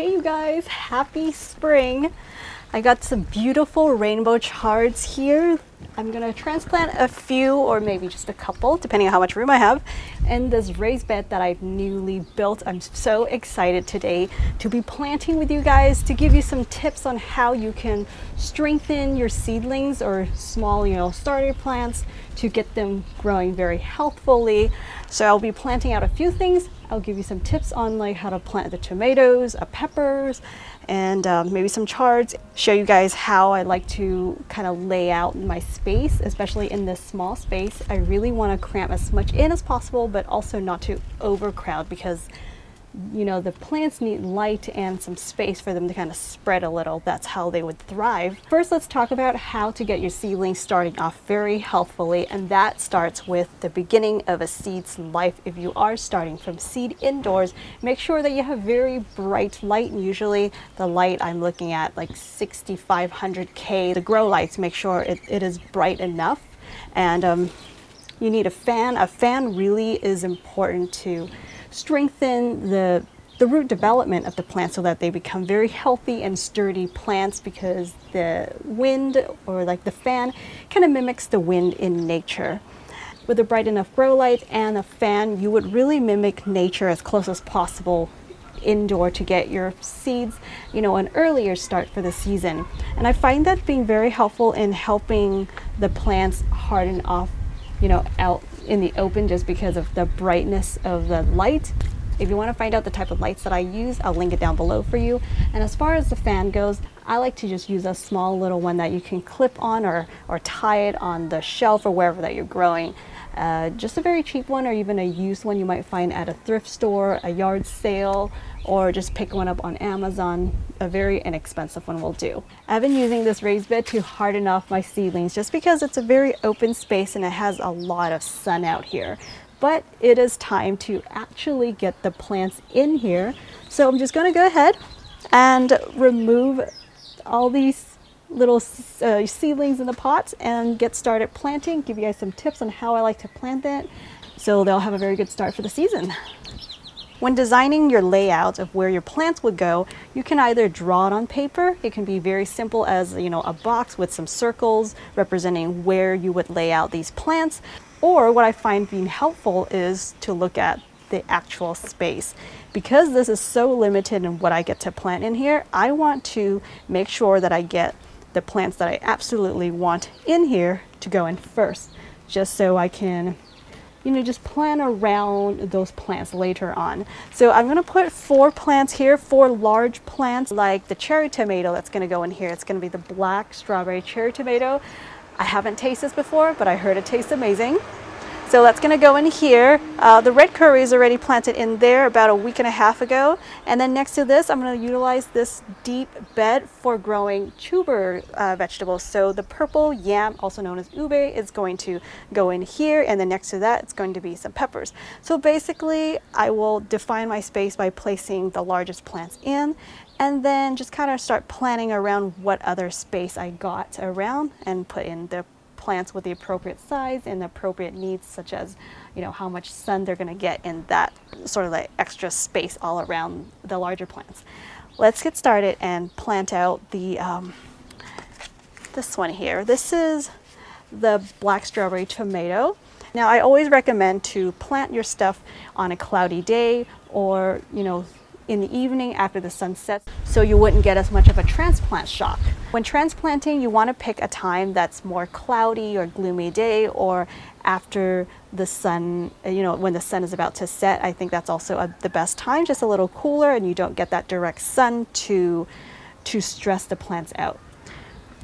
Hey you guys, happy spring. I got some beautiful rainbow chards here. I'm gonna transplant a few or maybe just a couple depending on how much room I have in this raised bed that I've newly built. I'm so excited today to be planting with you guys, to give you some tips on how you can strengthen your seedlings or small, starter plants to get them growing very healthfully. So I'll be planting out a few things. I'll give you some tips on like how to plant the tomatoes, peppers, and maybe some chards. Show you guys how I like to kind of lay out my space, especially in this small space. I really want to cram as much in as possible, but also not to overcrowd because the plants need light and some space for them to kind of spread a little. That's how they would thrive. First, let's talk about how to get your seedlings starting off very healthfully, and that starts with the beginning of a seed's life. If you are starting from seed indoors, make sure that you have very bright light, and usually the light I'm looking at like 6500 K. The grow lights, make sure it is bright enough, and you need a fan. A fan really is important to strengthen the root development of the plant so that they become very healthy and sturdy plants, because the wind or like the fan kind of mimics the wind in nature. With a bright enough grow light and a fan, you would really mimic nature as close as possible indoor to get your seeds, an earlier start for the season. And I find that being very helpful in helping the plants harden off out in the open, just because of the brightness of the light. If you want to find out the type of lights that I use, I'll link it down below for you. And as far as the fan goes, I like to just use a small little one that you can clip on or tie it on the shelf or wherever that you're growing. Just a very cheap one, or even a used one you might find at a thrift store, a yard sale, or just pick one up on Amazon. A very inexpensive one will do. I've been using this raised bed to harden off my seedlings just because it's a very open space and it has a lot of sun out here. But it is time to actually get the plants in here. So I'm just going to go ahead and remove all these little seedlings in the pots and get started planting. Give you guys some tips on how I like to plant it so they'll have a very good start for the season. When designing your layout of where your plants would go, you can either draw it on paper. It can be very simple as a box with some circles representing where you would lay out these plants. Or what I find being helpful is to look at the actual space. Because this is so limited in what I get to plant in here, I want to make sure that I get the plants that I absolutely want in here to go in first, just so I can just plan around those plants later on. So I'm going to put 4 plants here, 4 large plants, like the cherry tomato that's going to go in here. It's going to be the black strawberry cherry tomato. I haven't tasted this before, but I heard it tastes amazing. So that's going to go in here. The red curry is already planted in there about a week and a half ago. And then next to this, I'm going to utilize this deep bed for growing tuber vegetables. So the purple yam, also known as ube, is going to go in here. And then next to that, it's going to be some peppers. So basically, I will define my space by placing the largest plants in, and then just kind of start planning around what other space I got around and put in the plants with the appropriate size and the appropriate needs, such as how much sun they're going to get in that sort of like extra space all around the larger plants. Let's get started and plant out the this one here. This is the black strawberry tomato. Now I always recommend to plant your stuff on a cloudy day, or in the evening after the sun sets, so you wouldn't get as much of a transplant shock. When transplanting, you want to pick a time that's more cloudy or gloomy day, or after the sun, when the sun is about to set. I think that's also the best time, just a little cooler, and you don't get that direct sun to stress the plants out.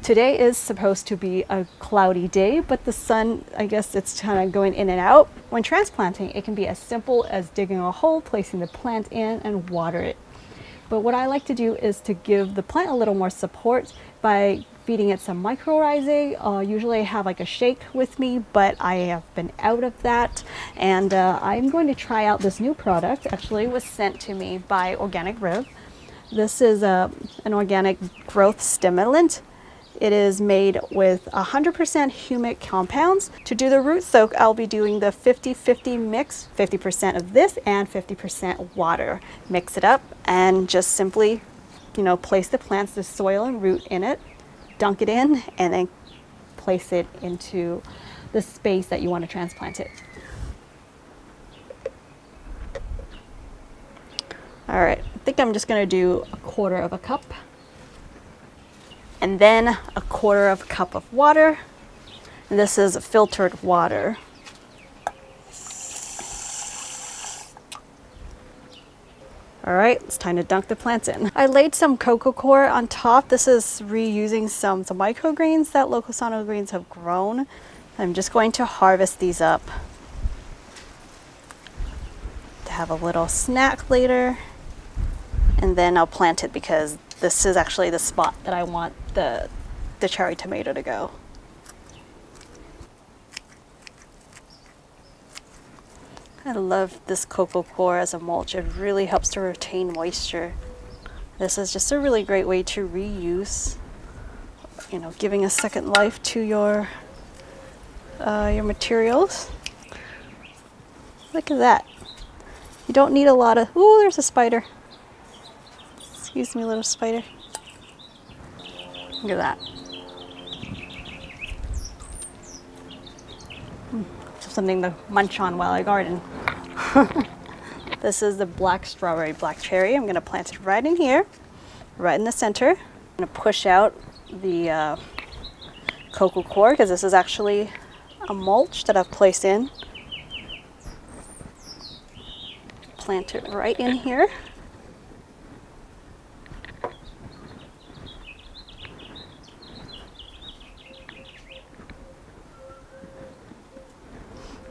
Today is supposed to be a cloudy day, but the sun, I guess it's kind of going in and out. When transplanting, it can be as simple as digging a hole, placing the plant in, and water it. But what I like to do is to give the plant a little more support by feeding it some mycorrhizae. Usually I have like a shake with me, but I have been out of that. And I'm going to try out this new product. Actually, it was sent to me by Organic Brew. This is an organic growth stimulant. It is made with 100% humic compounds. To do the root soak, I'll be doing the 50-50 mix, 50% of this and 50% water. Mix it up and just simply, place the plants, the soil and root in it, dunk it in, and then place it into the space that you want to transplant it. All right, I think I'm just gonna do 1/4 cup. And then 1/4 cup of water. And this is filtered water. All right, it's time to dunk the plants in. I laid some cocoa coir on top. This is reusing some microgreens that local Sano greens have grown. I'm just going to harvest these up to have a little snack later. And then I'll plant it because this is actually the spot that I want the cherry tomato to go. I love this cocoa coir as a mulch. It really helps to retain moisture. This is just a really great way to reuse, giving a second life to your materials. Look at that. You don't need a lot of, ooh, there's a spider. Excuse me, little spider. Look at that. Something to munch on while I garden. This is the black strawberry, black cherry. I'm going to plant it right in here, right in the center. I'm going to push out the cocoa coir because this is actually a mulch that I've placed in. Plant it right in here.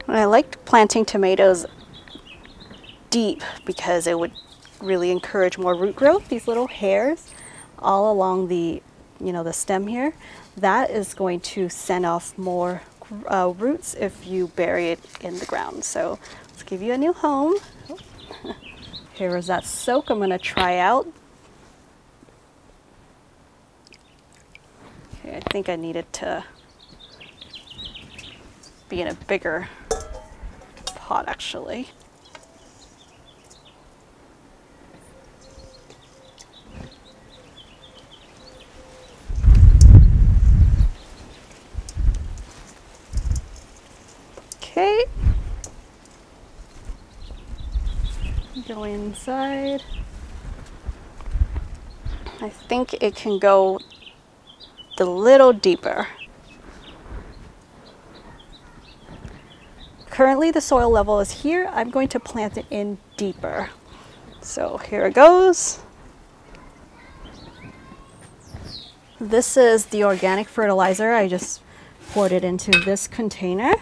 I liked planting tomatoes deep because it would really encourage more root growth. These little hairs all along the, the stem here, that is going to send off more roots if you bury it in the ground. So let's give you a new home. Here is that soak I'm going to try out. Okay, I think I need it to be in a bigger pot actually. Okay. Go inside. I think it can go a little deeper. Currently the soil level is here. I'm going to plant it in deeper. So here it goes. This is the organic fertilizer. I just poured it into this container.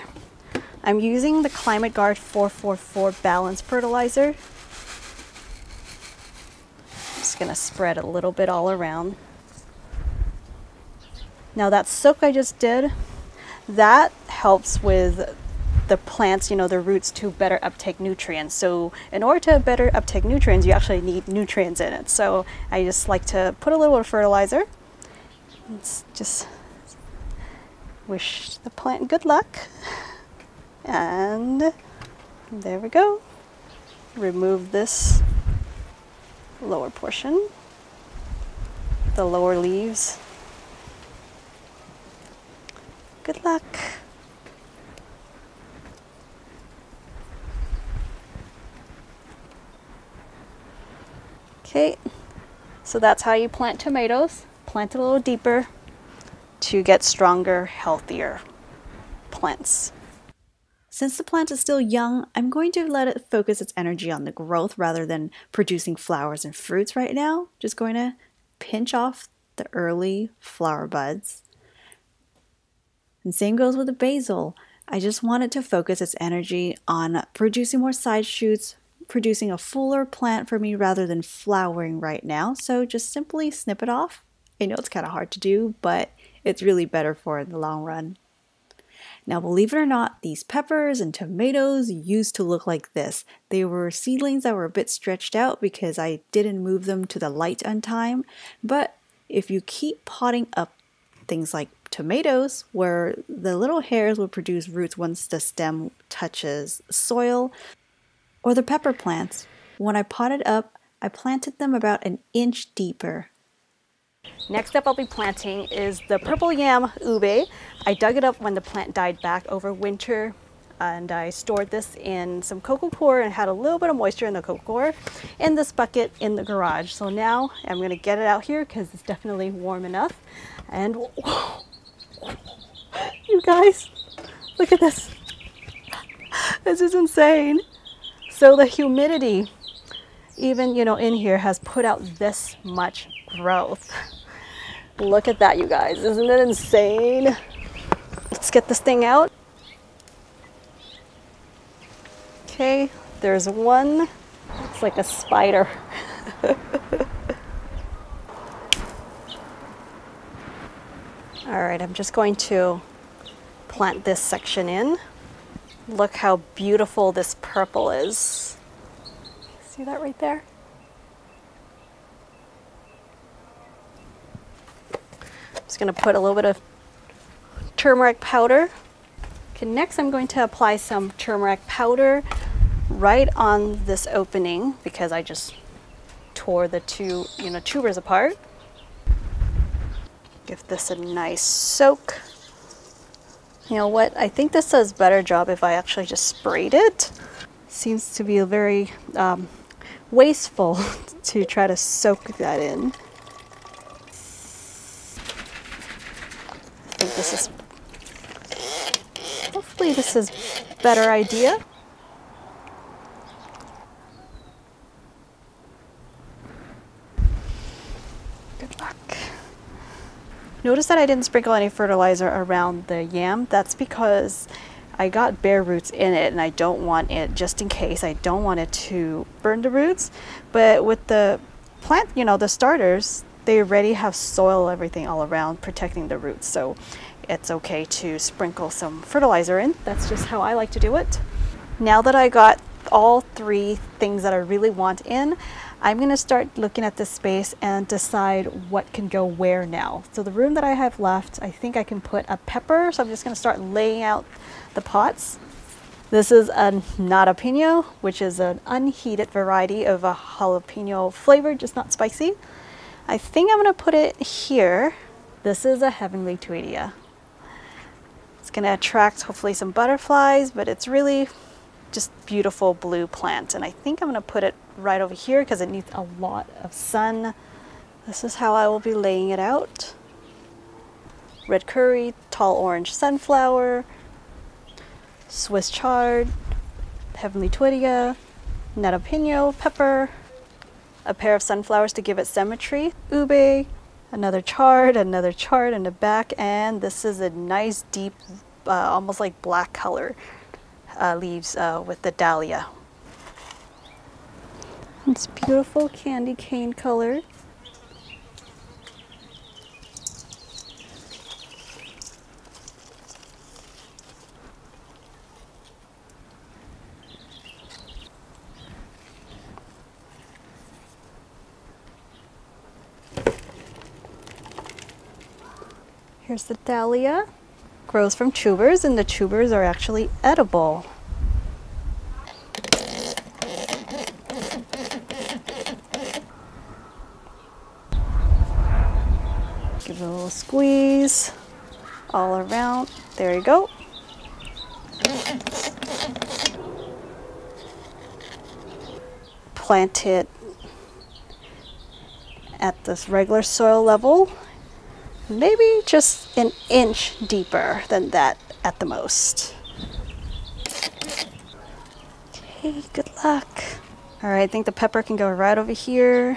I'm using the Climate Guard 444 balanced fertilizer. I'm just gonna spread a little bit all around. Now that soak I just did, that helps with the plants, the roots to better uptake nutrients. So in order to better uptake nutrients, you actually need nutrients in it. So I just like to put a little bit of fertilizer. Let's just wish the plant good luck. And there we go. Remove this lower portion, the lower leaves. Good luck. Okay, so that's how you plant tomatoes. Plant it a little deeper to get stronger, healthier plants. Since the plant is still young, I'm going to let it focus its energy on the growth rather than producing flowers and fruits right now. Just going to pinch off the early flower buds. And same goes with the basil. I just want it to focus its energy on producing more side shoots, producing a fuller plant for me rather than flowering right now. So just simply snip it off. I know it's kind of hard to do, but it's really better for it in the long run. Now, believe it or not, these peppers and tomatoes used to look like this. They were seedlings that were a bit stretched out because I didn't move them to the light on time. But if you keep potting up things like tomatoes, where the little hairs will produce roots once the stem touches soil, or the pepper plants. When I potted up, I planted them about an inch deeper. Next up I'll be planting is the purple Yam Ube. I dug it up when the plant died back over winter, and I stored this in some cocoa coir and had a little bit of moisture in the cocoa coir in this bucket in the garage. So now I'm going to get it out here because it's definitely warm enough. And you guys, look at this. This is insane. So the humidity, even, you know, in here has put out this much growth. Look at that, you guys. Isn't it insane? Let's get this thing out. Okay, there's one. It's like a spider. All right, I'm just going to plant this section in. Look how beautiful this purple is. See that right there? I'm just going to put a little bit of turmeric powder. Okay, next I'm going to apply some turmeric powder right on this opening because I just tore the two, tubers apart. Give this a nice soak. You know what? I think this does a better job if I actually just sprayed it. Seems to be a very wasteful to try to soak that in. I think this is, hopefully this is a better idea. Good luck. Notice that I didn't sprinkle any fertilizer around the yam. That's because I got bare roots in it and I don't want it, just in case, I don't want it to burn the roots. But with the plant, the starters, they already have soil, everything all around protecting the roots. So it's okay to sprinkle some fertilizer in. That's just how I like to do it. Now that I got all three things that I really want in, I'm going to start looking at this space and decide what can go where now. So the room that I have left, I think I can put a pepper. So I'm just going to start laying out the pots. This is a jalapeno, which is an unheated variety of a jalapeno flavor, just not spicy. I think I'm going to put it here. This is a heavenly tuidia. It's going to attract hopefully some butterflies, but it's really just beautiful blue plant. And I think I'm going to put it right over here because it needs a lot of sun. This is how I will be laying it out. Red curry, tall orange sunflower, Swiss chard, heavenly tuidia, jalapeno pepper, a pair of sunflowers to give it symmetry, ube, another chard in the back, and this is a nice deep, almost like black color leaves with the dahlia. It's beautiful candy cane color. Here's the dahlia. Grows from tubers, and the tubers are actually edible. Give it a little squeeze all around. There you go. Plant it at this regular soil level. Maybe just an inch deeper than that at the most. Okay, good luck. All right, I think the pepper can go right over here.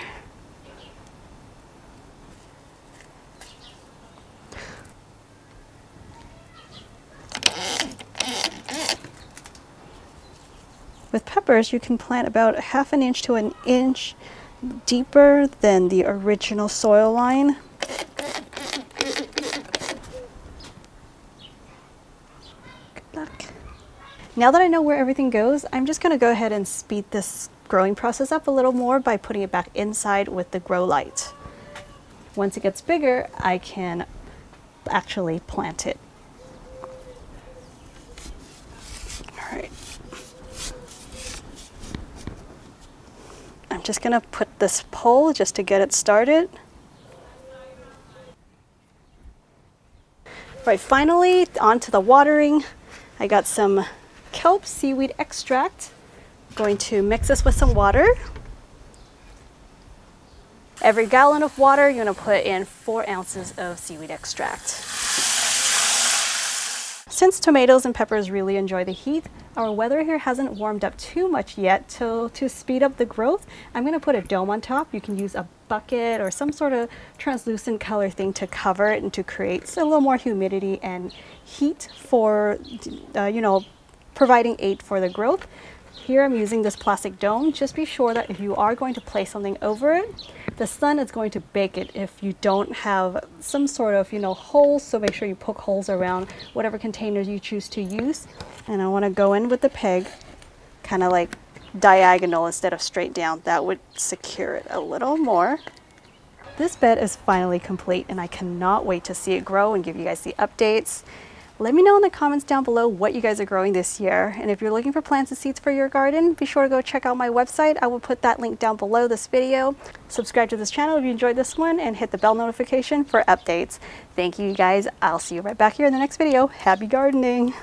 With peppers, you can plant about ½ an inch to an inch deeper than the original soil line. Now that I know where everything goes, I'm just going to go ahead and speed this growing process up a little more by putting it back inside with the grow light. Once it gets bigger, I can actually plant it. All right. I'm just gonna put this pole just to get it started. Right, finally onto the watering. I got some kelp seaweed extract. Going to mix this with some water. Every gallon of water, you're gonna put in 4 ounces of seaweed extract. Since tomatoes and peppers really enjoy the heat, our weather here hasn't warmed up too much yet, so to speed up the growth, I'm gonna put a dome on top. You can use a bucket or some sort of translucent color thing to cover it and to create a little more humidity and heat for, providing aid for the growth. Here I'm using this plastic dome. Just be sure that if you are going to place something over it, the sun is going to bake it if you don't have some sort of, holes. So make sure you poke holes around whatever containers you choose to use. And I want to go in with the peg, kind of like diagonal instead of straight down. That would secure it a little more. This bed is finally complete and I cannot wait to see it grow and give you guys the updates. Let me know in the comments down below what you guys are growing this year. And if you're looking for plants and seeds for your garden, be sure to go check out my website. I will put that link down below this video. Subscribe to this channel if you enjoyed this one and hit the bell notification for updates. Thank you guys. I'll see you right back here in the next video. Happy gardening.